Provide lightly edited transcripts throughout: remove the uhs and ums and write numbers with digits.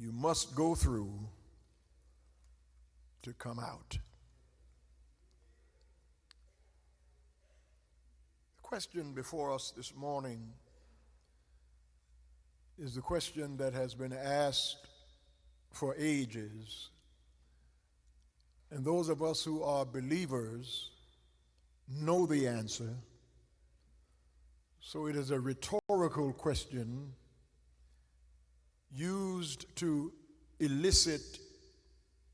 you must go through to come out. The question before us this morning is the question that has been asked for ages. And those of us who are believers know the answer. So it is a rhetorical question used to elicit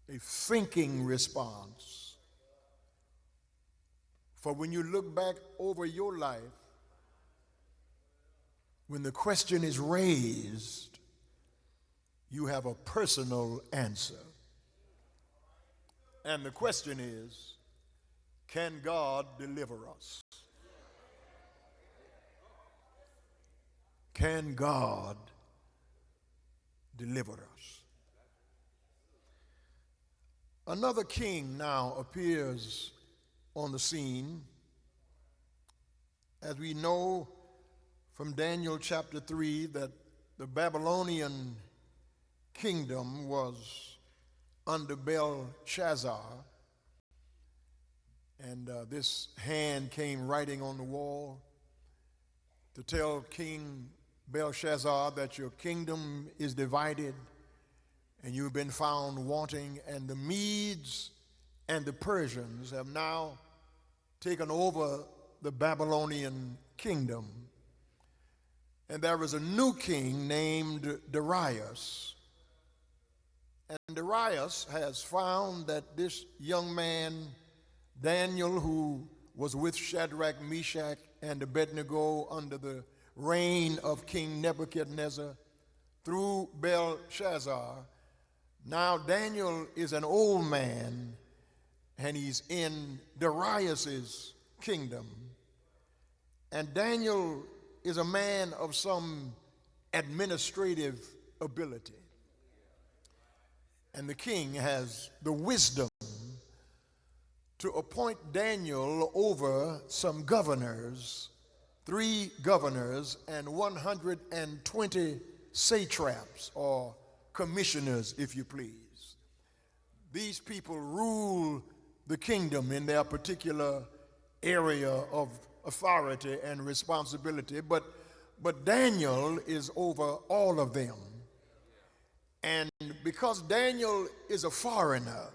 a thinking response. For when you look back over your life, when the question is raised, you have a personal answer. And the question is, can God deliver us? Can God deliver us? Another king now appears on the scene. As we know from Daniel chapter 3 that the Babylonian kingdom was under Belshazzar, and this hand came writing on the wall to tell King Belshazzar that your kingdom is divided and you've been found wanting, and the Medes and the Persians have now taken over the Babylonian kingdom. And there is a new king named Darius. And Darius has found that this young man, Daniel, who was with Shadrach, Meshach, and Abednego under the reign of King Nebuchadnezzar through Belshazzar, now Daniel is an old man and he's in Darius's kingdom. And Daniel is a man of some administrative ability. And the king has the wisdom to appoint Daniel over some governors, 3 governors and 120 satraps, or commissioners, if you please. These people rule the kingdom in their particular area of authority and responsibility, but Daniel is over all of them. And because Daniel is a foreigner,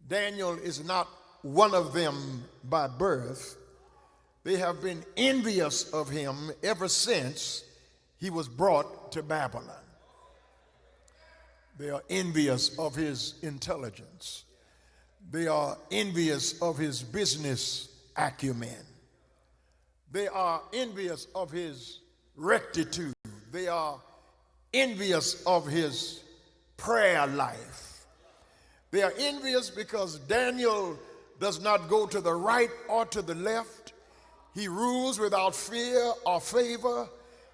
Daniel is not one of them by birth. They have been envious of him ever since he was brought to Babylon. They are envious of his intelligence. They are envious of his business acumen. They are envious of his rectitude. They are envious of his prayer life. They are envious because Daniel does not go to the right or to the left. He rules without fear or favor.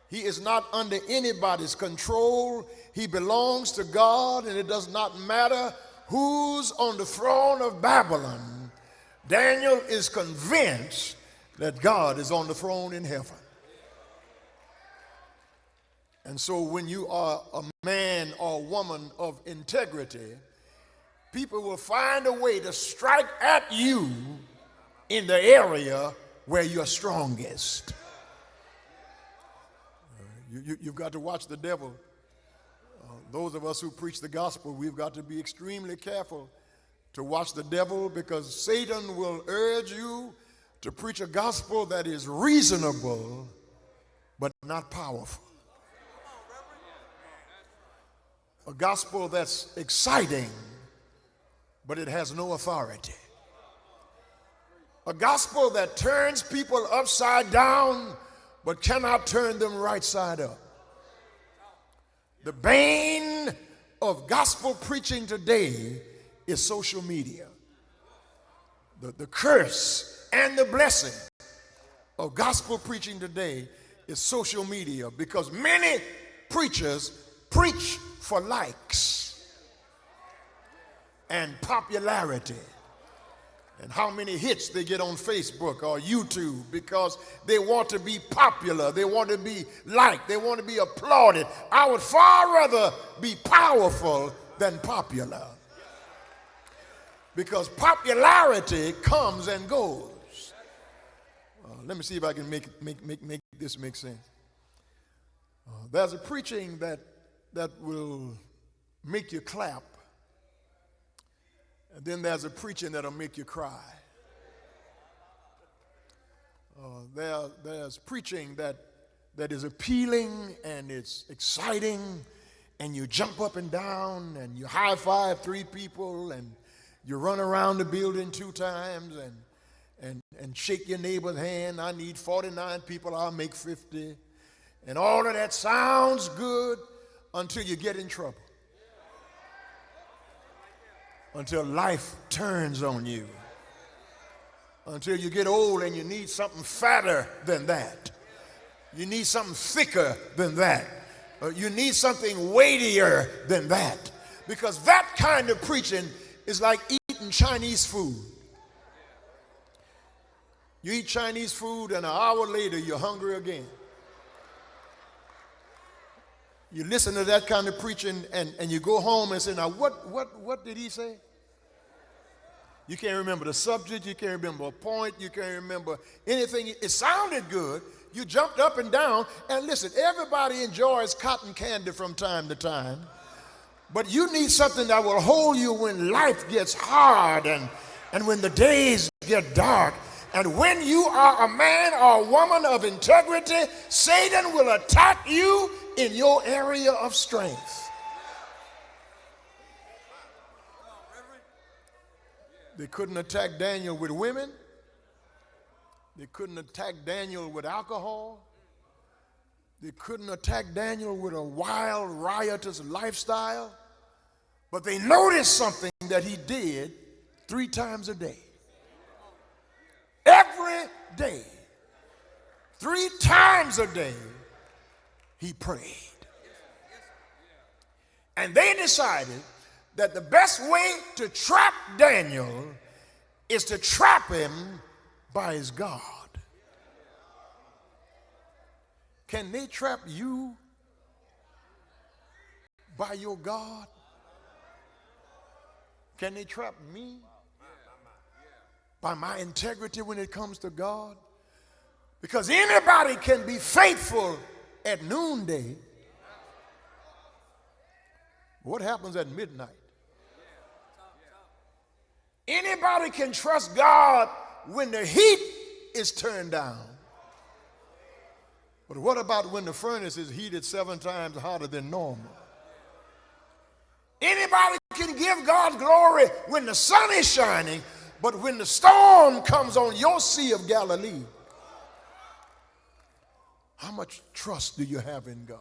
He is not under anybody's control. He belongs to God, and it does not matter who's on the throne of Babylon. Daniel is convinced that God is on the throne in heaven. And so when you are a man or woman of integrity, people will find a way to strike at you in the area where you're strongest. You've got to watch the devil. Those of us who preach the gospel, we've got to be extremely careful to watch the devil, because Satan will urge you to preach a gospel that is reasonable but not powerful. A gospel that's exciting, but it has no authority. A gospel that turns people upside down, but cannot turn them right side up. The bane of gospel preaching today is social media. The curse and the blessing of gospel preaching today is social media, because many preachers preach for likes and popularity. and how many hits they get on Facebook or YouTube because they want to be popular, they want to be liked, they want to be applauded. I would far rather be powerful than popular, because popularity comes and goes. Let me see if I can make this make sense. There's a preaching that will make you clap, and then there's a preaching that'll make you cry. There's preaching that is appealing and it's exciting, and you jump up and down and you high five 3 people and you run around the building 2 times and shake your neighbor's hand. I need 49 people, I'll make 50. And all of that sounds good until you get in trouble. Until life turns on you. Until you get old and you need something fatter than that. You need something thicker than that. You need something weightier than that. Because that kind of preaching is like eating Chinese food. You eat Chinese food and an hour later you're hungry again. You listen to that kind of preaching and you go home and say, now what did he say? You can't remember the subject, you can't remember a point, you can't remember anything. It sounded good. You jumped up and down, and listen, everybody enjoys cotton candy from time to time, but you need something that will hold you when life gets hard and when the days get dark. And when you are a man or a woman of integrity, Satan will attack you in your area of strength. They couldn't attack Daniel with women. They couldn't attack Daniel with alcohol. They couldn't attack Daniel with a wild, riotous lifestyle. But they noticed something that he did 3 times a day. Every day, 3 times a day, he prayed. And they decided that the best way to trap Daniel is to trap him by his God. Can they trap you by your God? Can they trap me by my integrity when it comes to God? Because anybody can be faithful at noonday. What happens at midnight? Anybody can trust God when the heat is turned down. But what about when the furnace is heated 7 times hotter than normal? Anybody can give God glory when the sun is shining, but when the storm comes on your Sea of Galilee, how much trust do you have in God?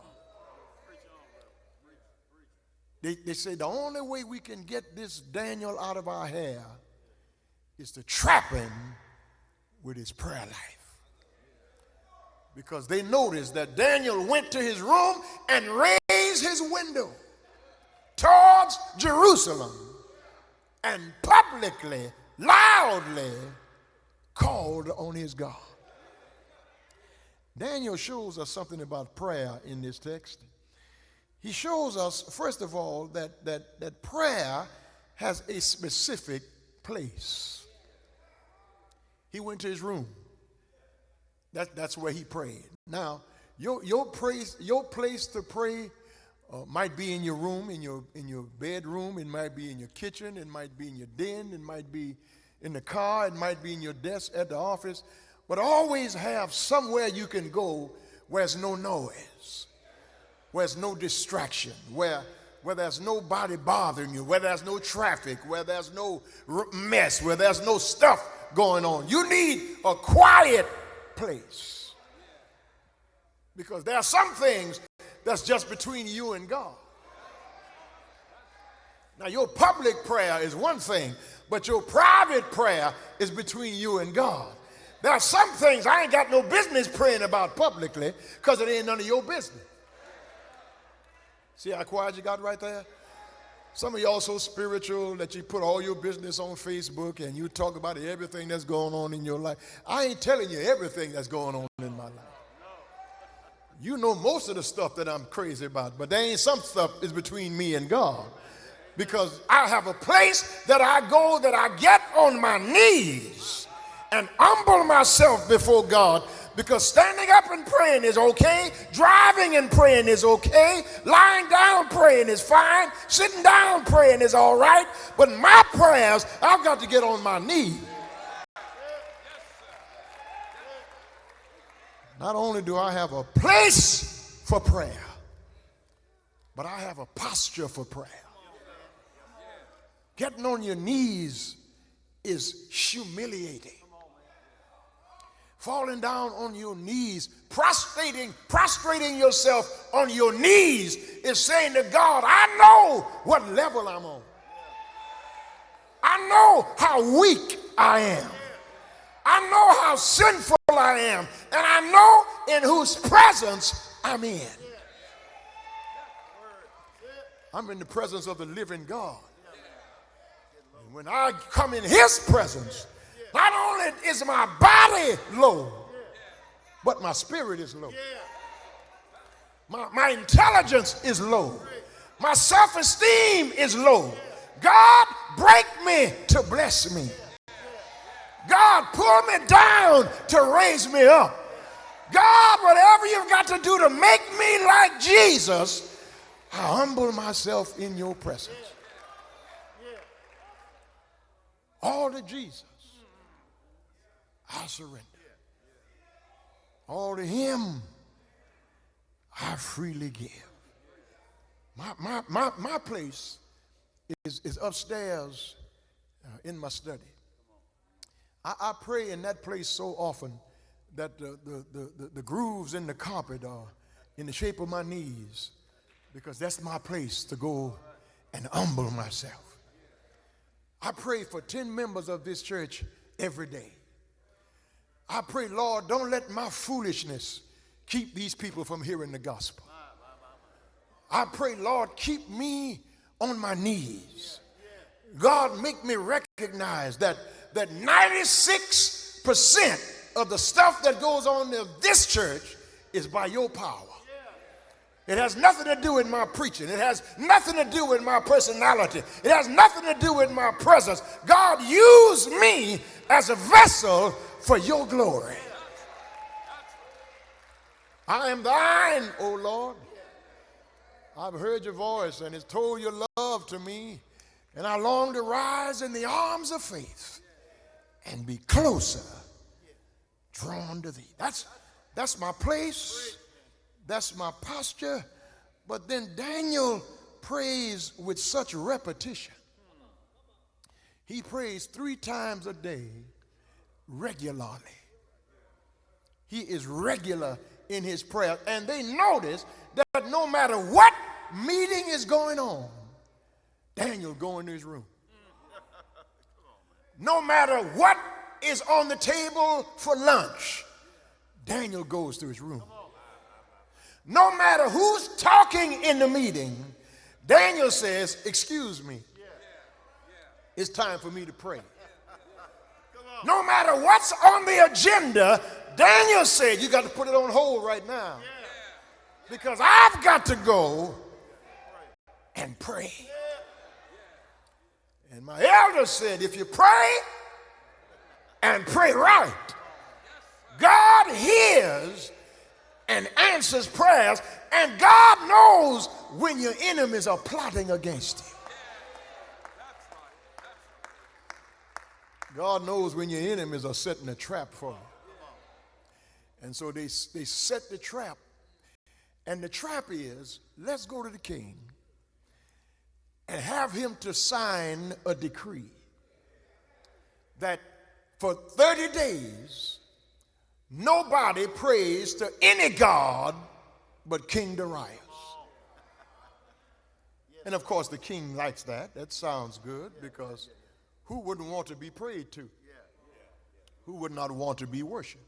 They say the only way we can get this Daniel out of our hair is to trap him with his prayer life. Because they noticed that Daniel went to his room and raised his window towards Jerusalem and publicly, loudly called on his God. Daniel shows us something about prayer in this text. He shows us, first of all, that prayer has a specific place. He went to his room. That's where he prayed. Now, your place to pray might be in your room, in your bedroom. It might be in your kitchen. It might be in your den. It might be in the car. It might be in your desk at the office. But always have somewhere you can go where there's no noise, where there's no distraction, where there's nobody bothering you, where there's no traffic, where there's no mess, where there's no stuff going on. You need a quiet place, because there are some things that's just between you and God. Now, your public prayer is one thing, but your private prayer is between you and God. There are some things I ain't got no business praying about publicly because it ain't none of your business. See how quiet you got right there? Some of y'all so spiritual that you put all your business on Facebook and you talk about everything that's going on in your life. I ain't telling you everything that's going on in my life. You know most of the stuff that I'm crazy about, but there ain't some stuff is between me and God. Because I have a place that I go, that I get on my knees and humble myself before God. Because standing up and praying is okay, driving and praying is okay, lying down praying is fine, sitting down praying is all right, but my prayers, I've got to get on my knees. Not only do I have a place for prayer, but I have a posture for prayer. Getting on your knees is humiliating. Falling down on your knees, prostrating yourself on your knees is saying to God, I know what level I'm on. I know how weak I am. I know how sinful I am. And I know in whose presence I'm in. I'm in the presence of the living God. And when I come in his presence, not only is my body low, but my spirit is low. My intelligence is low. My self-esteem is low. God, break me to bless me. God, pull me down to raise me up. God, whatever you've got to do to make me like Jesus, I humble myself in your presence. All to Jesus, I surrender. All to him, I freely give. My place is upstairs in my study. I pray in that place so often that the grooves in the carpet are in the shape of my knees, because that's my place to go and humble myself. I pray for 10 members of this church every day. I pray, Lord, don't let my foolishness keep these people from hearing the gospel. I pray, Lord, keep me on my knees. God, make me recognize that 96% of the stuff that goes on in this church is by your power. It has nothing to do with my preaching. It has nothing to do with my personality. It has nothing to do with my presence. God, use me as a vessel for your glory. I am thine, O Lord. I've heard your voice and it's told your love to me, and I long to rise in the arms of faith and be closer drawn to thee. That's my place. That's my posture. But then Daniel prays with such repetition. He prays 3 times a day regularly. He is regular in his prayer. And they notice that no matter what meeting is going on, Daniel go into his room. No matter what is on the table for lunch, Daniel goes to his room. No matter who's talking in the meeting, Daniel says, excuse me, it's time for me to pray. No matter what's on the agenda, Daniel said, you got to put it on hold right now, because I've got to go and pray. And my elder said, if you pray and pray right, God hears and answers prayers, and God knows when your enemies are plotting against you. God knows when your enemies are setting a trap for you. And so they set the trap. And the trap is, let's go to the king and have him to sign a decree that for 30 days, nobody prays to any god but King Darius. And of course, the king likes that. That sounds good, because who wouldn't want to be prayed to? Who would not want to be worshiped?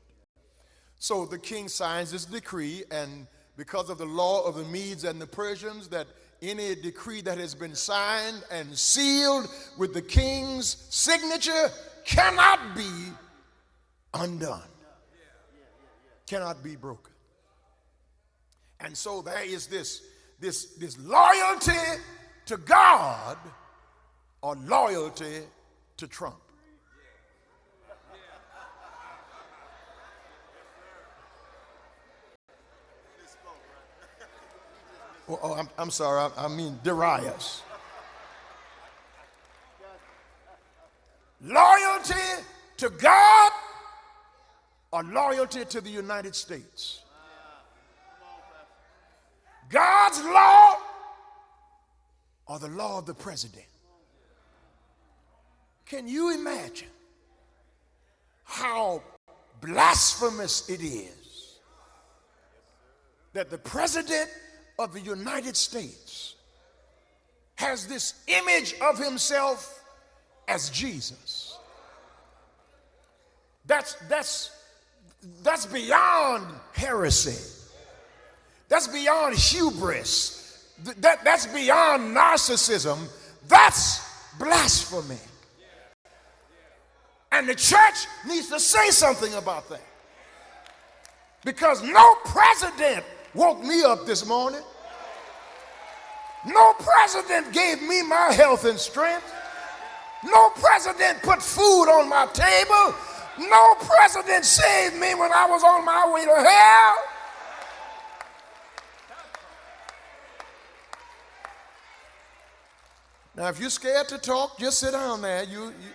So the king signs this decree, and because of the law of the Medes and the Persians, that any decree that has been signed and sealed with the king's signature cannot be undone, cannot be broken. And so there is this loyalty to God or loyalty to Trump. Oh, I'm sorry, I mean Darius. Loyalty to God or loyalty to the United States? God's law or the law of the president? Can you imagine how blasphemous it is that the president of the United States has this image of himself as Jesus? That's beyond heresy. That's beyond hubris. That's beyond narcissism. That's blasphemy. And the church needs to say something about that. Because no president woke me up this morning. No president gave me my health and strength. No president put food on my table. No president saved me when I was on my way to hell. Now, if you're scared to talk, just sit down there.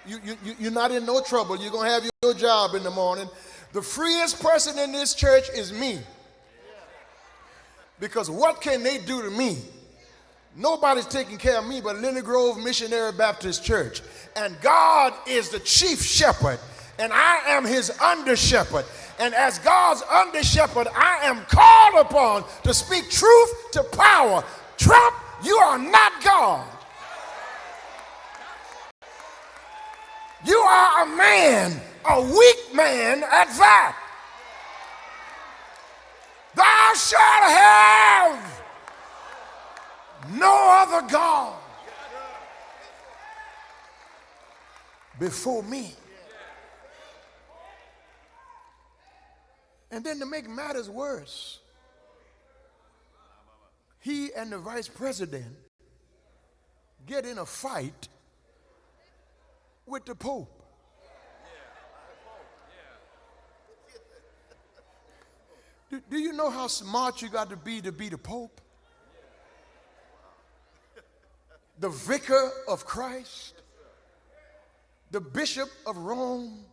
You're not in no trouble. You're going to have your job in the morning. The freest person in this church is me. Because what can they do to me? Nobody's taking care of me but Lily Grove Missionary Baptist Church. And God is the chief shepherd, and I am his under shepherd. And as God's under shepherd, I am called upon to speak truth to power. Trump, you are not God. You are a man, a weak man at that. Thou shalt have no other God before me. And then to make matters worse, he and the vice president get in a fight with the Pope. Do you know how smart you got to be the Pope? The vicar of Christ, the bishop of Rome,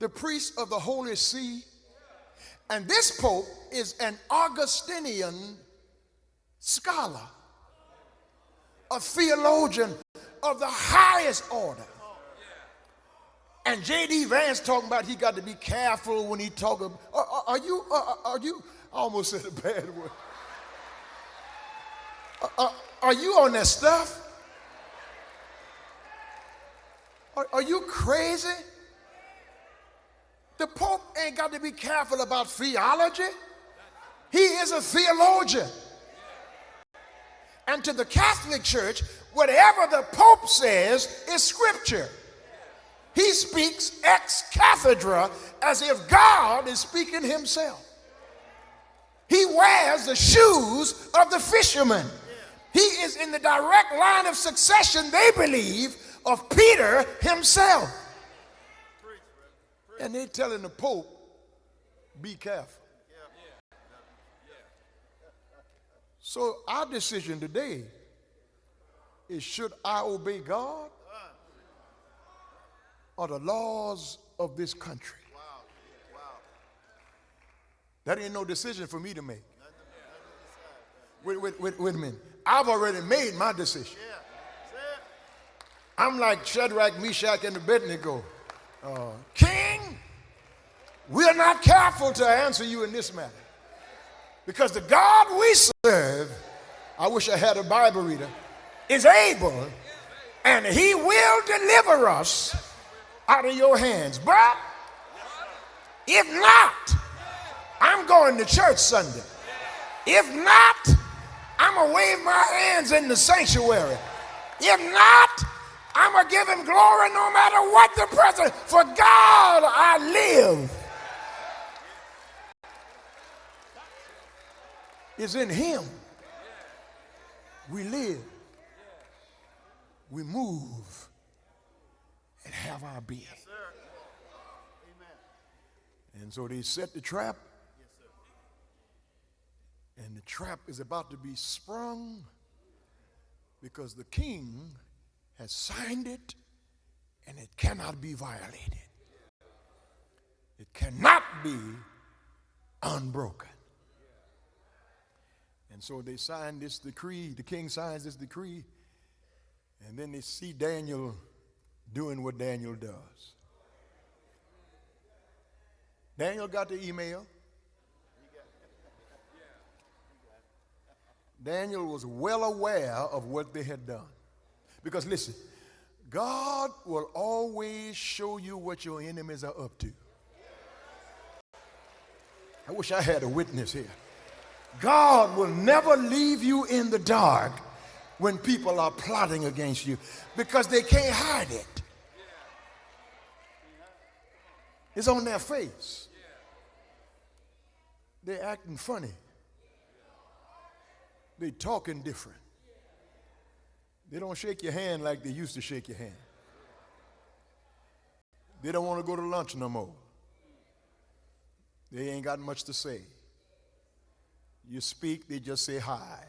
the priest of the Holy See. And this Pope is an Augustinian scholar, a theologian of the highest order. And J.D. Vance talking about he got to be careful when he talk about, are you, I almost said a bad word. Are you on that stuff? Are you crazy? The Pope ain't got to be careful about theology. He is a theologian. And to the Catholic Church, whatever the Pope says is scripture. He speaks ex cathedra as if God is speaking himself. He wears the shoes of the fishermen. He is in the direct line of succession, they believe, of Peter himself. And they're telling the Pope, be careful. So our decision today is, should I obey God or the laws of this country? That ain't no decision for me to make. Wait a minute. I've already made my decision. I'm like Shadrach, Meshach, and Abednego. King, we're not careful to answer you in this matter. Because the God we serve, I wish I had a Bible reader, is able, and he will deliver us out of your hands. But if not, I'm going to church Sunday. If not, I'm going to wave my hands in the sanctuary. If not, I'm going to give him glory no matter what the president. For God I live. It's in him. We live. We move. And have our being. Yes, sir. Amen. And so they set the trap. Yes, sir. And the trap is about to be sprung because the king has signed it and it cannot be violated. It cannot be unbroken. And so they signed this decree. The king signs this decree. And then they see Daniel doing what Daniel does. Daniel got the email. Daniel was well aware of what they had done. Because listen, God will always show you what your enemies are up to. I wish I had a witness here. God will never leave you in the dark when people are plotting against you because they can't hide it. It's on their face. They're acting funny. They're talking different. They don't shake your hand like they used to shake your hand. They don't want to go to lunch no more. They ain't got much to say. You speak, they just say hi.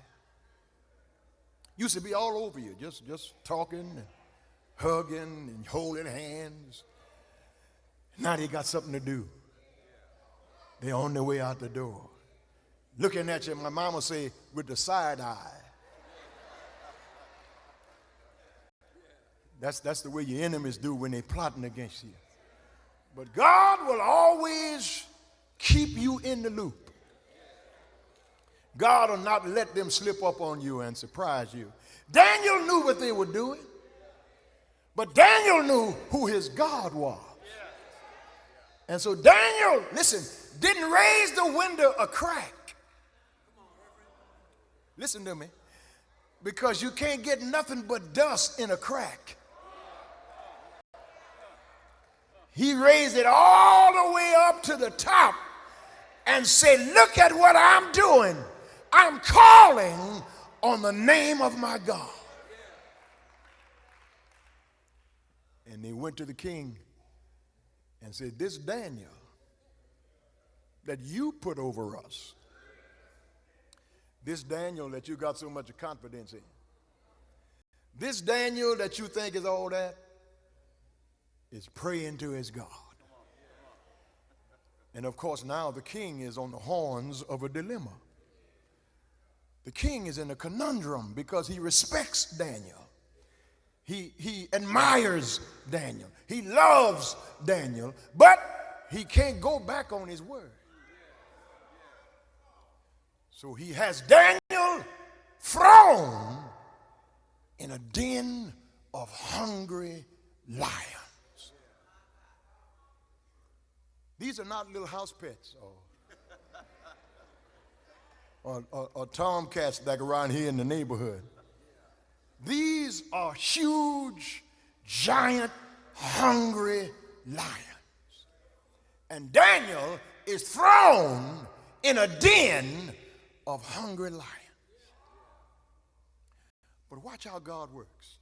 Used to be all over you, just talking and hugging and holding hands. Now they got something to do. They're on their way out the door. Looking at you, my mama say, with the side eye. That's the way your enemies do when they're plotting against you. But God will always keep you in the loop. God will not let them slip up on you and surprise you. Daniel knew what they were doing, but Daniel knew who his God was. And so Daniel, listen, didn't raise the window a crack. Listen to me, because you can't get nothing but dust in a crack. He raised it all the way up to the top and said, look at what I'm doing. I'm calling on the name of my God. And they went to the king and said, this Daniel that you put over us, this Daniel that you got so much confidence in, this Daniel that you think is all that, is praying to his God. And of course now the king is on the horns of a dilemma. The king is in a conundrum because he respects Daniel. He admires Daniel. He loves Daniel, but he can't go back on his word. So he has Daniel thrown in a den of hungry lions. These are not little house pets or tomcats that are around here in the neighborhood. These are huge, giant, hungry lions. And Daniel is thrown in a den of hungry lions. But watch how God works.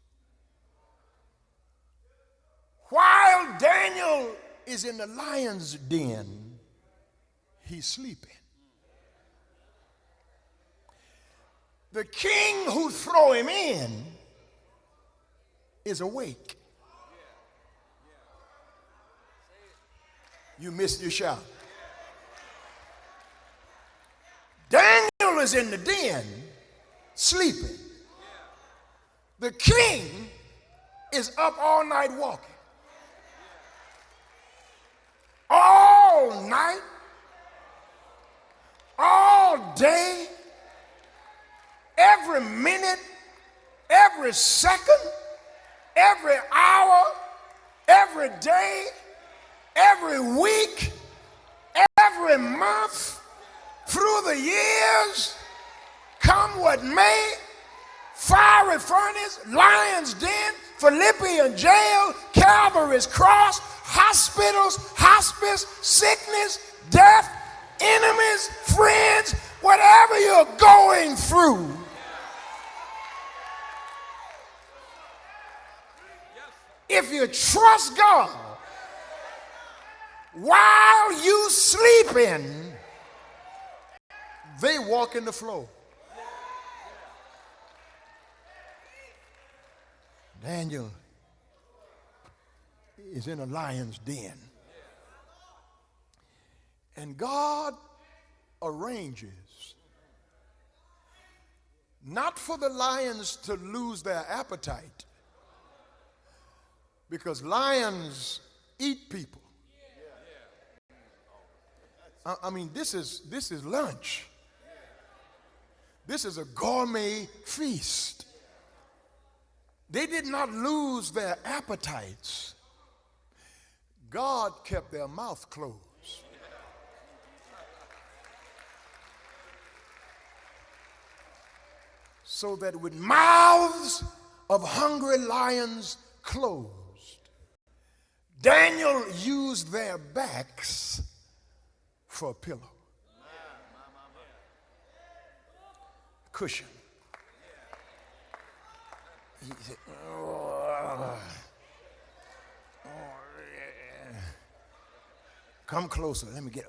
While Daniel is in the lion's den, he's sleeping. The king who threw him in is awake. You missed your shot. Daniel is in the den sleeping. The king is up all night walking. All night, all day, every minute, every second, every hour, every day, every week, every month, through the years, Come what may, fiery furnace, lion's den, Philippian jail, Calvary's cross, hospitals, hospice, sickness, death, enemies, friends, whatever you're going through, if you trust God while you sleeping, they walk in the flow. Daniel is in a lion's den. And God arranges not for the lions to lose their appetite, because lions eat people. I mean, this is lunch. This is a gourmet feast. They did not lose their appetites. God kept their mouth closed. So that with mouths of hungry lions closed, Daniel used their backs for a pillow. Cushion. He said, come closer, let me get.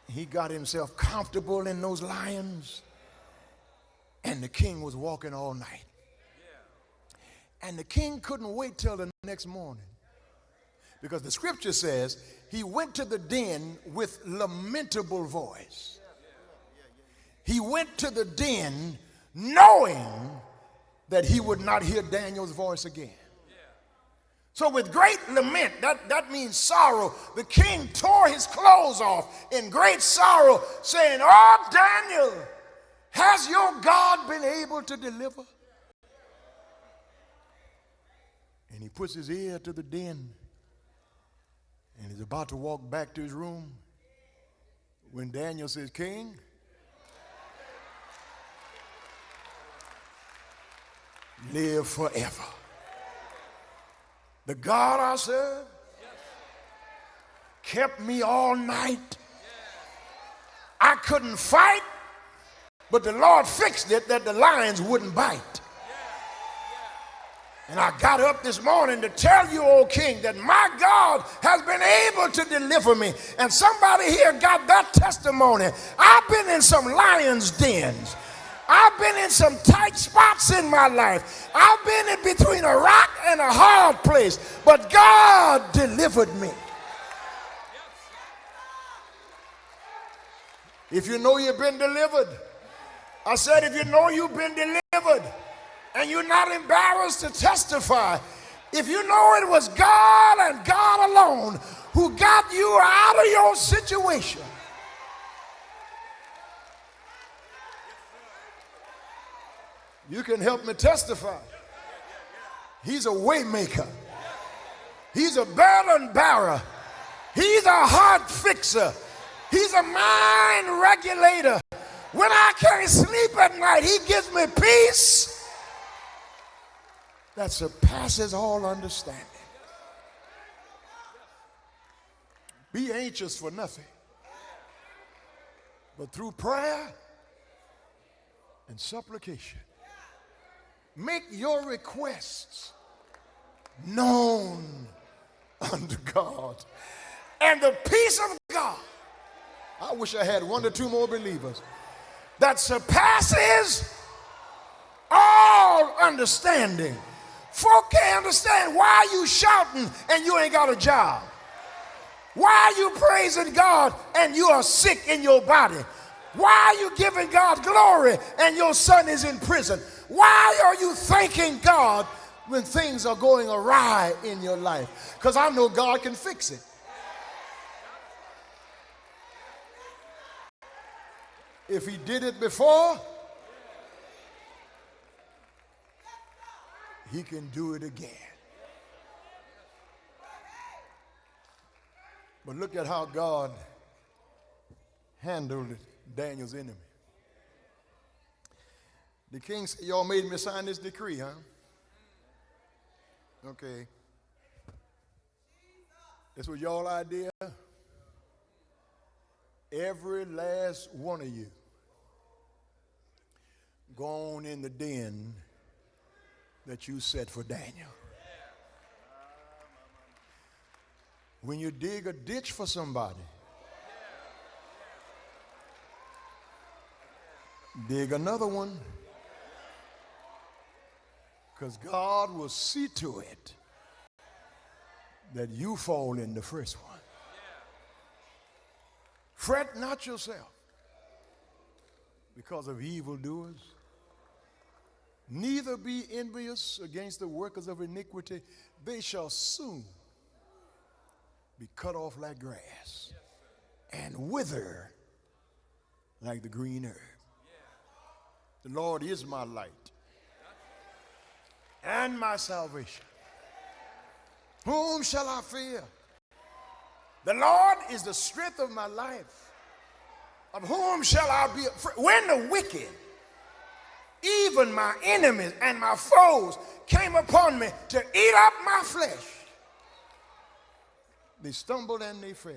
He got himself comfortable in those lions, and the king was walking all night. And the king couldn't wait till the next morning, because the scripture says he went to the den with lamentable voice. He went to the den knowing that he would not hear Daniel's voice again. So with great lament, that means sorrow, the king tore his clothes off in great sorrow, saying, "Oh, Daniel, has your God been able to deliver?" And he puts his ear to the den, and he's about to walk back to his room when Daniel says, "King, live forever. The God I serve kept me all night. I couldn't fight, but the Lord fixed it that the lions wouldn't bite. And I got up this morning to tell you, O king, that my God has been able to deliver me." And somebody here got that testimony. I've been in some lions' dens. I've been in some tight spots in my life. I've been in between a rock and a hard place, but God delivered me. If you know you've been delivered, I said, if you know you've been delivered and you're not embarrassed to testify, if you know it was God and God alone who got you out of your situation, you can help me testify. He's a way maker. He's a burden bearer. He's a heart fixer. He's a mind regulator. When I can't sleep at night, he gives me peace that surpasses all understanding. Be anxious for nothing, but through prayer and supplication, make your requests known unto God. And the peace of God, I wish I had one or two more believers, that surpasses all understanding. Folk can't understand why you shouting and you ain't got a job. Why are you praising God and you are sick in your body? Why are you giving God glory and your son is in prison? Why are you thanking God when things are going awry in your life? Because I know God can fix it. If he did it before, he can do it again. But look at how God handled Daniel's enemy. The king said, y'all made me sign this decree, huh? Okay. This was y'all idea? Every last one of you go on in the den that you set for Daniel. When you dig a ditch for somebody, dig another one, because God will see to it that you fall in the first one. Fret not yourself because of evildoers, neither be envious against the workers of iniquity. They shall soon be cut off like grass and wither like the green herb. The Lord is my light and my salvation. Whom shall I fear? The Lord is the strength of my life. Of whom shall I be afraid? When the wicked, even my enemies and my foes, came upon me to eat up my flesh, they stumbled and they fell.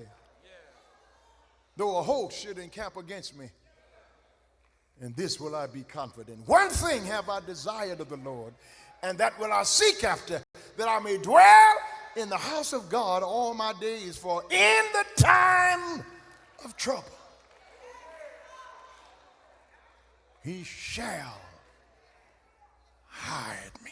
Though a host should encamp against me, in this will I be confident. One thing have I desired of the Lord, and that will I seek after, that I may dwell in the house of God all my days, for in the time of trouble he shall hide me.